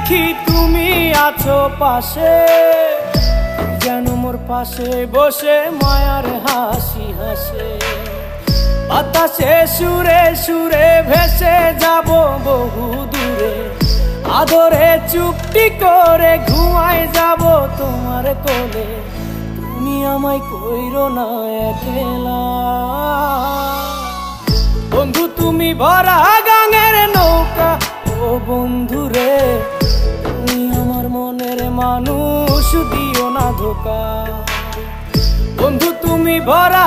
দেখি তুমি আছো পাশে, যেন মোর পাশে বসে মায়ার হাসি হাসে। বাতাসে সুরে সুরে ভেসে যাব বহু দূরে, আদরে চুপটি করে ঘুমায় যাব তোমার কোলে। তুমি আমায় কইরো না একলা বন্ধু, তুমি ভরা গাঙের নৌকা। ও বন্ধু রে, তুমি আমার মনের মানুষ, দিও না ধোকা। বন্ধু তুমি ভরা